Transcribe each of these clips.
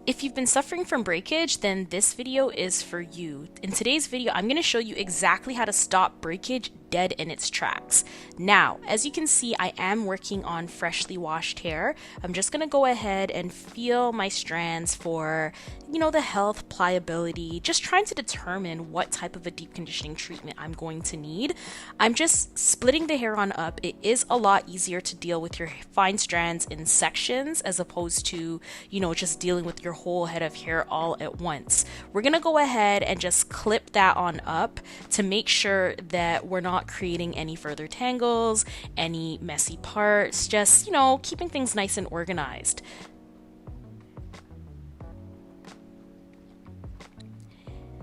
If you've been suffering from breakage, then this video is for you. In today's video, I'm going to show you exactly how to stop breakage dead in its tracks. Now, as you can see, I am working on freshly washed hair. I'm just going to go ahead and feel my strands for, the health, pliability, just trying to determine what type of a deep conditioning treatment I'm going to need. I'm just splitting the hair on up. It is a lot easier to deal with your fine strands in sections as opposed to, just dealing with your whole head of hair all at once. We're going to go ahead and just clip that on up to make sure that we're not creating any further tangles, any messy parts, just, keeping things nice and organized.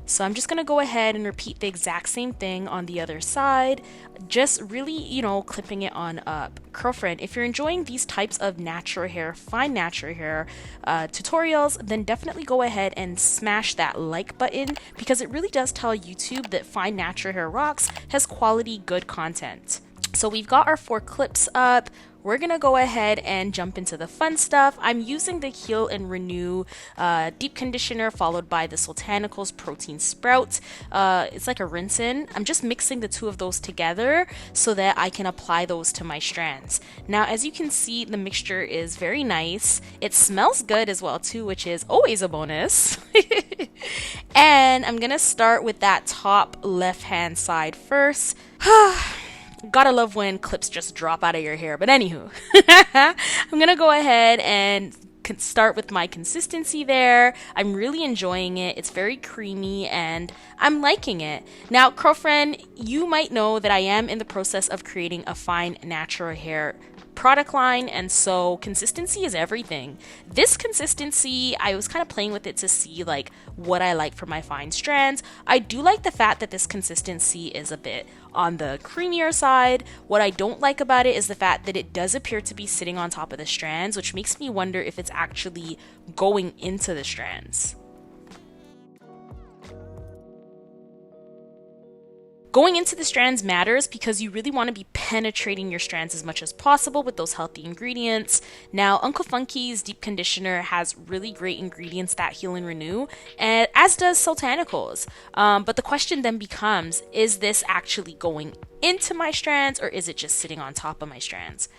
So I'm just going to go ahead and repeat the exact same thing on the other side, just really, clipping it on up. Girlfriend, if you're enjoying these types of natural hair, fine natural hair tutorials, then definitely go ahead and smash that like button because it really does tell YouTube that Fine Natural Hair Rocks has quality, good content. So we've got our 4 clips up. We're gonna go ahead and jump into the fun stuff. I'm using the Heal and Renew deep conditioner followed by the Soultanicals protein sprout. It's like a rinse-in. I'm just mixing the two of those together so that I can apply those to my strands. Now, as you can see, the mixture is very nice. It smells good as well too, which is always a bonus. And I'm gonna start with that top left-hand side first. Gotta love when clips just drop out of your hair. But anywho, I'm gonna go ahead and start with my consistency there. I'm really enjoying it. It's very creamy and I'm liking it. Now, girlfriend, you might know that I am in the process of creating a fine natural hair product line, and so consistency is everything. This consistency, I was kind of playing with it to see like what I like for my fine strands. I do like the fact that this consistency is a bit on the creamier side. What I don't like about it is the fact that it does appear to be sitting on top of the strands, which makes me wonder if it's actually going into the strands. Going into the strands matters because you really want to be penetrating your strands as much as possible with those healthy ingredients. Now, Uncle Funky's deep conditioner has really great ingredients that heal and renew, and as does Soultanicals. But the question then becomes, is this actually going into my strands or is it just sitting on top of my strands?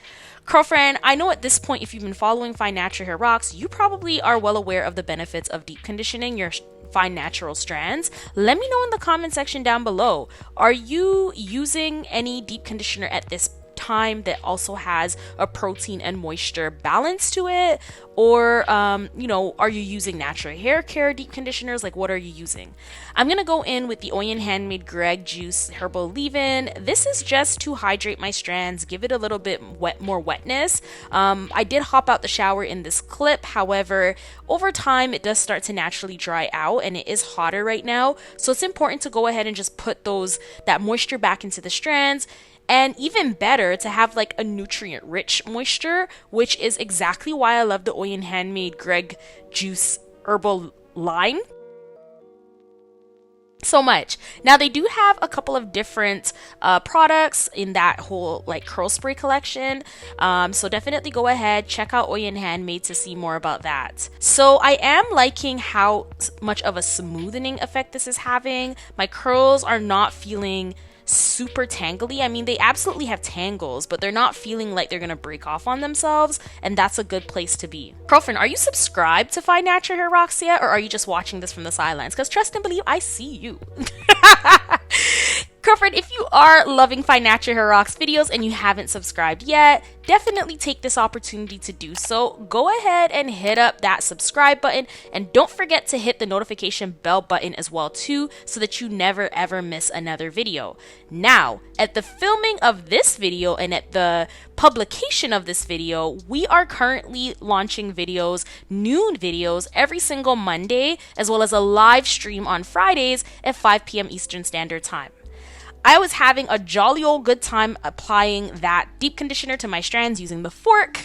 Girlfriend, I know at this point, if you've been following Fine Natural Hair Rocks, you probably are well aware of the benefits of deep conditioning your fine natural strands. Let me know in the comment section down below. Are you using any deep conditioner at this time that also has a protein and moisture balance to it? Or, are you using natural hair care deep conditioners? Like, what are you using? I'm going to go in with the Oyen Handmade Greg Juice Herbal Leave-In. This is just to hydrate my strands, give it a little bit more wetness. I did hop out the shower in this clip. However, over time, it does start to naturally dry out and it is hotter right now. So it's important to go ahead and just put that moisture back into the strands. And even better to have like a nutrient rich moisture, which is exactly why I love the Oyen Handmade Greg Juice Herbal line so much. Now, they do have a couple of different products in that whole like curl spray collection. So definitely go ahead, check out Oyen Handmade to see more about that. So I am liking how much of a smoothing effect this is having. My curls are not feeling super tangly. I mean, they absolutely have tangles, but they're not feeling like they're gonna break off on themselves, and that's a good place to be. Girlfriend, are you subscribed to Fine Natural Hair Rocks yet, or are you just watching this from the sidelines? Because trust and believe, I see you. Girlfriend, if you are loving Fine Natural Hair Rocks videos and you haven't subscribed yet, definitely take this opportunity to do so. Go ahead and hit up that subscribe button, and don't forget to hit the notification bell button as well too, so that you never ever miss another video. Now, at the filming of this video and at the publication of this video, we are currently launching videos, new videos every single Monday, as well as a live stream on Fridays at 5 p.m. Eastern Standard Time. I was having a jolly old good time applying that deep conditioner to my strands using the fork.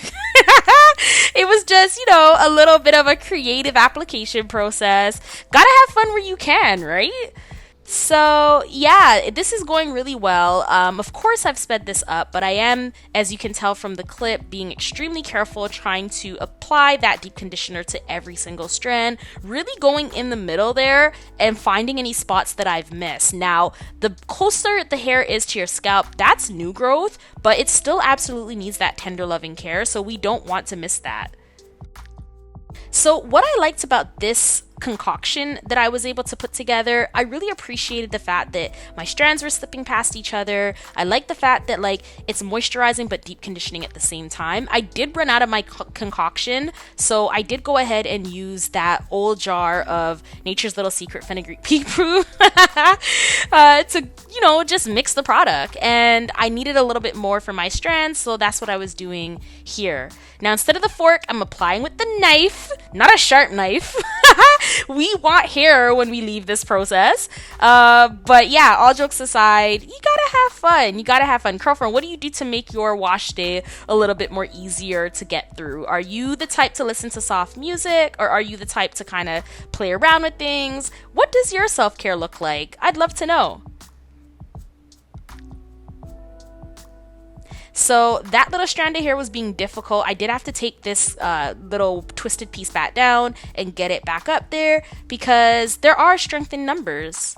It was just, a little bit of a creative application process. Gotta have fun where you can, right? So yeah, this is going really well. Of course, I've sped this up, but I am, as you can tell from the clip, being extremely careful trying to apply that deep conditioner to every single strand, really going in the middle there and finding any spots that I've missed. Now, the closer the hair is to your scalp, that's new growth, but it still absolutely needs that tender loving care, so we don't want to miss that. So what I liked about this concoction that I was able to put together, I really appreciated the fact that my strands were slipping past each other. I like the fact that like it's moisturizing but deep conditioning at the same time. I did run out of my concoction, so I did go ahead and use that old jar of Nature's Little Secret Fenugreek Pea Brew to, you know, just mix the product. And I needed a little bit more for my strands, so that's what I was doing here. Now, instead of the fork, I'm applying with the knife, not a sharp knife. We want hair when we leave this process. But yeah, all jokes aside, you gotta have fun. You gotta have fun. Girlfriend, what do you do to make your wash day a little bit more easier to get through? Are you the type to listen to soft music, or are you the type to kind of play around with things? What does your self-care look like? I'd love to know. So that little strand of hair was being difficult. I did have to take this little twisted piece back down and get it back up there because there are strength in numbers.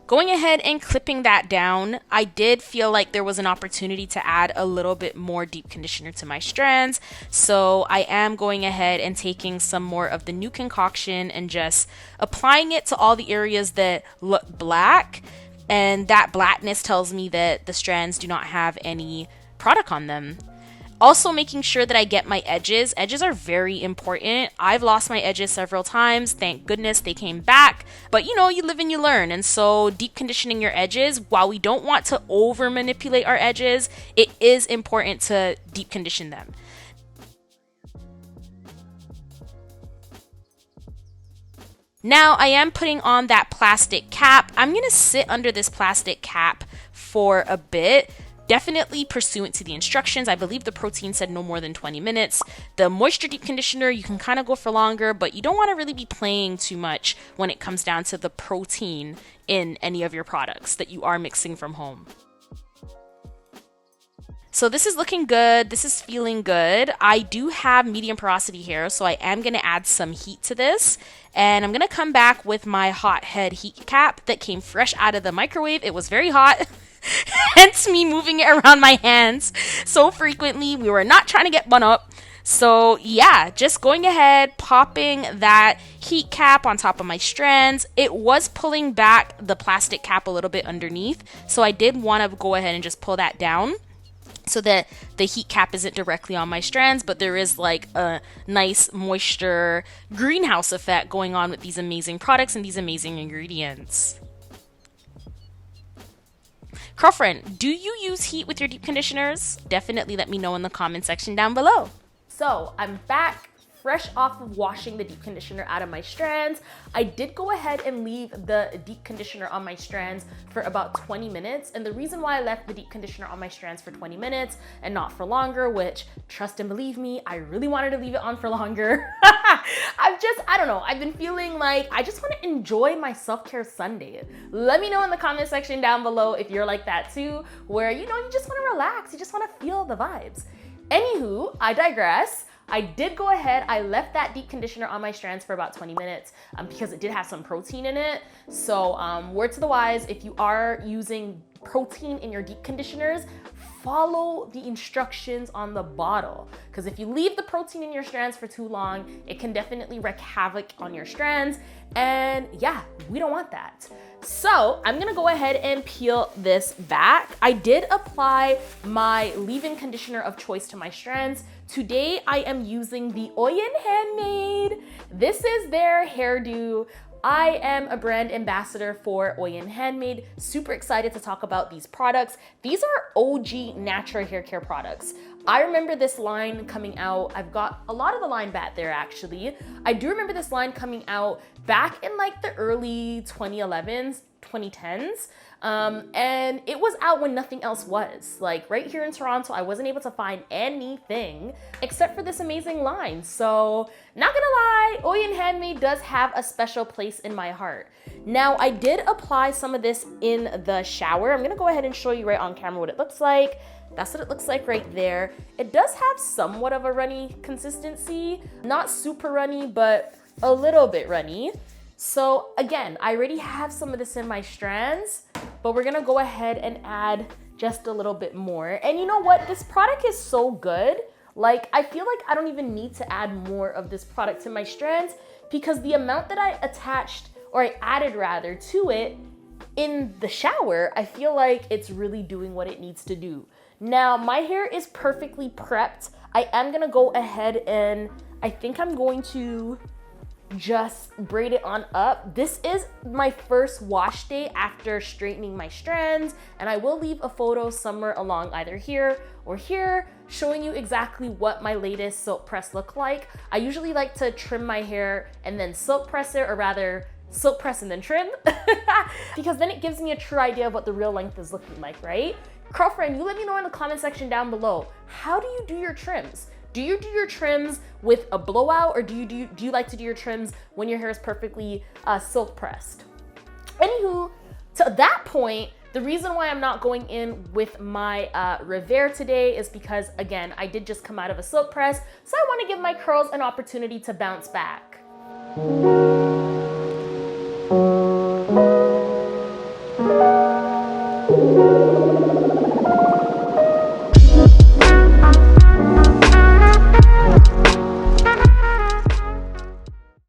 Going ahead and clipping that down, I did feel like there was an opportunity to add a little bit more deep conditioner to my strands. So I am going ahead and taking some more of the new concoction and just applying it to all the areas that look black. And that blackness tells me that the strands do not have any product on them. Also making sure that I get my edges. Edges are very important. I've lost my edges several times. Thank goodness they came back. But you know, you live and you learn. And so deep conditioning your edges, while we don't want to over manipulate our edges, it is important to deep condition them. Now I am putting on that plastic cap. I'm going to sit under this plastic cap for a bit. Definitely pursuant to the instructions. I believe the protein said no more than 20 minutes. The moisture deep conditioner, you can kind of go for longer, but you don't want to really be playing too much when it comes down to the protein in any of your products that you are mixing from home. So this is looking good. This is feeling good. I do have medium porosity hair, so I am going to add some heat to this. And I'm going to come back with my hot head heat cap that came fresh out of the microwave. It was very hot. Hence me moving it around my hands so frequently. We were not trying to get one up. So yeah, just going ahead, popping that heat cap on top of my strands. It was pulling back the plastic cap a little bit underneath. So I did want to go ahead and just pull that down so that the heat cap isn't directly on my strands, but there is like a nice moisture greenhouse effect going on with these amazing products and these amazing ingredients. Girlfriend, do you use heat with your deep conditioners? Definitely let me know in the comment section down below. So I'm back, fresh off of washing the deep conditioner out of my strands. I did go ahead and leave the deep conditioner on my strands for about 20 minutes. And the reason why I left the deep conditioner on my strands for 20 minutes and not for longer, which trust and believe me, I really wanted to leave it on for longer. I don't know, I've been feeling like I just want to enjoy my self-care Sunday. Let me know in the comment section down below if you're like that too, where you know, you just want to relax, you just want to feel the vibes. Anywho, I digress. I did go ahead, I left that deep conditioner on my strands for about 20 minutes because it did have some protein in it. So word to the wise, if you are using protein in your deep conditioners, follow the instructions on the bottle. Because if you leave the protein in your strands for too long, it can definitely wreak havoc on your strands. And yeah, we don't want that. So I'm gonna go ahead and peel this back. I did apply my leave-in conditioner of choice to my strands. Today I am using the Oyen Handmade. This is their hairdo. I am a brand ambassador for Oyen Handmade. Super excited to talk about these products. These are OG natural hair care products. I remember this line coming out. I've got a lot of the line back there actually. I do remember this line coming out back in like the early 2011s, 2010s. And it was out when nothing else was. Like right here in Toronto, I wasn't able to find anything except for this amazing line. So not gonna lie, Oyen Handmade does have a special place in my heart. Now I did apply some of this in the shower. I'm gonna go ahead and show you right on camera what it looks like. That's what it looks like right there. It does have somewhat of a runny consistency, not super runny, but a little bit runny. So again, I already have some of this in my strands, but we're gonna go ahead and add just a little bit more. And you know what? This product is so good. Like, I feel like I don't even need to add more of this product to my strands because the amount that I attached, or I added rather, to it in the shower, I feel like it's really doing what it needs to do. Now, my hair is perfectly prepped. I am gonna go ahead and I think I'm going to just braid it on up. This is my first wash day after straightening my strands, and I will leave a photo somewhere along either here or here showing you exactly what my latest silk press look like. I usually like to trim my hair and then silk press it, or rather silk press and then trim because then it gives me a true idea of what the real length is looking like, right? Girlfriend, you let me know in the comment section down below. How do you do your trims? Do you do your trims with a blowout, or do you like to do your trims when your hair is perfectly silk pressed? Anywho, to that point, the reason why I'm not going in with my Revere today is because, again, I did just come out of a silk press, so I want to give my curls an opportunity to bounce back.